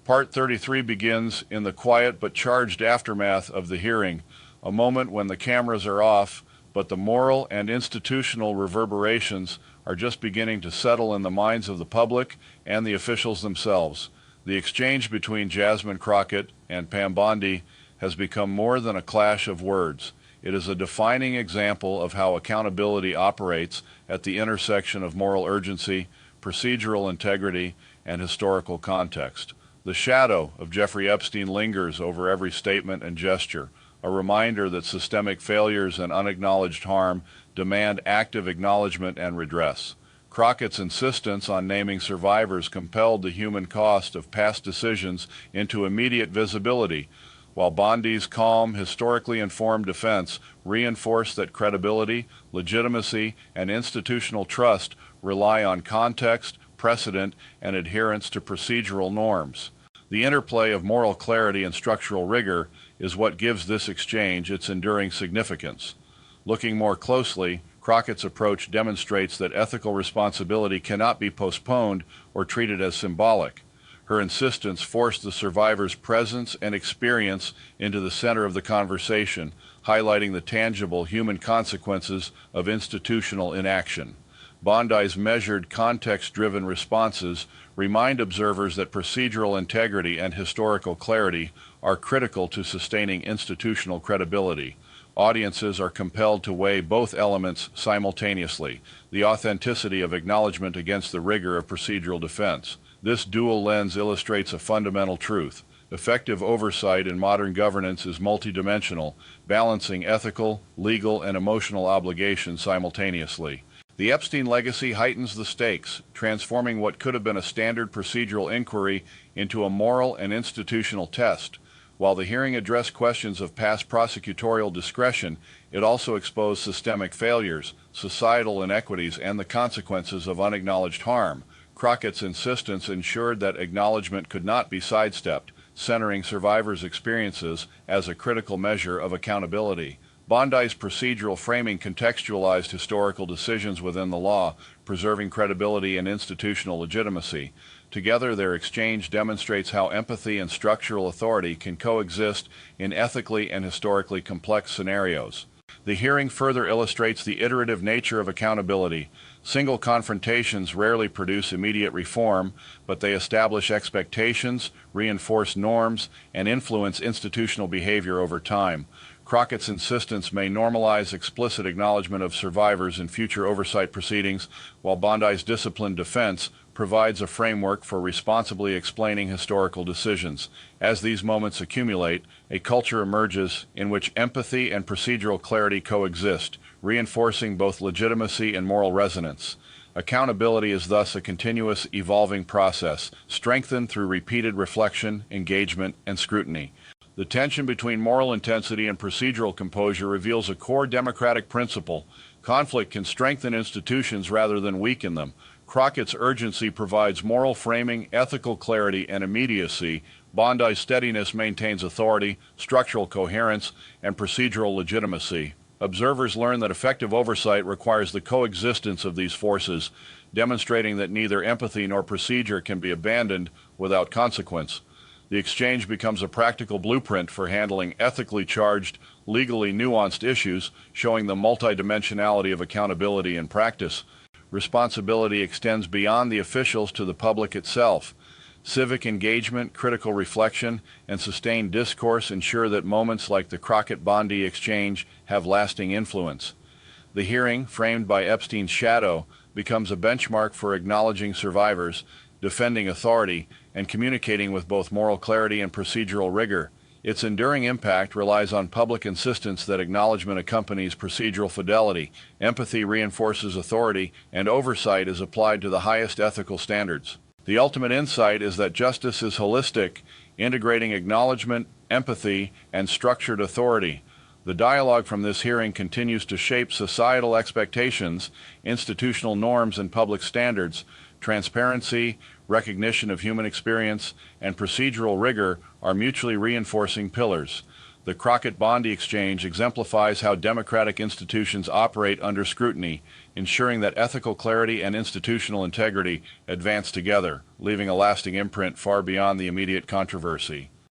Part 33 begins in the quiet but charged aftermath of the hearing, a moment when the cameras are off, but the moral and institutional reverberations are just beginning to settle in the minds of the public and the officials themselves. The exchange between Jasmine Crockett and Pam Bondi has become more than a clash of words. It is a defining example of how accountability operates at the intersection of moral urgency, procedural integrity, and historical context. The shadow of Jeffrey Epstein lingers over every statement and gesture, a reminder that systemic failures and unacknowledged harm demand active acknowledgement and redress. Crockett's insistence on naming survivors compelled the human cost of past decisions into immediate visibility, while Bondi's calm, historically informed defense reinforced that credibility, legitimacy, and institutional trust rely on context, precedent, and adherence to procedural norms. The interplay of moral clarity and structural rigor is what gives this exchange its enduring significance. Looking more closely, Crockett's approach demonstrates that ethical responsibility cannot be postponed or treated as symbolic. Her insistence forced the survivors' presence and experience into the center of the conversation, highlighting the tangible human consequences of institutional inaction. Bondi's measured, context-driven responses remind observers that procedural integrity and historical clarity are critical to sustaining institutional credibility. Audiences are compelled to weigh both elements simultaneously, the authenticity of acknowledgement against the rigor of procedural defense. This dual lens illustrates a fundamental truth. Effective oversight in modern governance is multidimensional, balancing ethical, legal, and emotional obligations simultaneously. The Epstein legacy heightens the stakes, transforming what could have been a standard procedural inquiry into a moral and institutional test. While the hearing addressed questions of past prosecutorial discretion, it also exposed systemic failures, societal inequities, and the consequences of unacknowledged harm. Crockett's insistence ensured that acknowledgement could not be sidestepped, centering survivors' experiences as a critical measure of accountability. Bondi's procedural framing contextualized historical decisions within the law, preserving credibility and institutional legitimacy. Together, their exchange demonstrates how empathy and structural authority can coexist in ethically and historically complex scenarios. The hearing further illustrates the iterative nature of accountability. Single confrontations rarely produce immediate reform, but they establish expectations, reinforce norms, and influence institutional behavior over time. Crockett's insistence may normalize explicit acknowledgement of survivors in future oversight proceedings, while Bondi's disciplined defense provides a framework for responsibly explaining historical decisions. As these moments accumulate, a culture emerges in which empathy and procedural clarity coexist, reinforcing both legitimacy and moral resonance. Accountability is thus a continuous, evolving process, strengthened through repeated reflection, engagement, and scrutiny. The tension between moral intensity and procedural composure reveals a core democratic principle. Conflict can strengthen institutions rather than weaken them. Crockett's urgency provides moral framing, ethical clarity, and immediacy. Bondi's steadiness maintains authority, structural coherence, and procedural legitimacy. Observers learn that effective oversight requires the coexistence of these forces, demonstrating that neither empathy nor procedure can be abandoned without consequence. The exchange becomes a practical blueprint for handling ethically charged, legally nuanced issues, showing the multidimensionality of accountability in practice. Responsibility extends beyond the officials to the public itself. Civic engagement, critical reflection, and sustained discourse ensure that moments like the Crockett-Bondi exchange have lasting influence. The hearing, framed by Epstein's shadow, becomes a benchmark for acknowledging survivors, defending authority, and communicating with both moral clarity and procedural rigor. Its enduring impact relies on public insistence that acknowledgement accompanies procedural fidelity, empathy reinforces authority, and oversight is applied to the highest ethical standards. The ultimate insight is that justice is holistic, integrating acknowledgement, empathy, and structured authority. The dialogue from this hearing continues to shape societal expectations, institutional norms, and public standards. Transparency, recognition of human experience, and procedural rigor are mutually reinforcing pillars. The Crockett-Bondi exchange exemplifies how democratic institutions operate under scrutiny, ensuring that ethical clarity and institutional integrity advance together, leaving a lasting imprint far beyond the immediate controversy.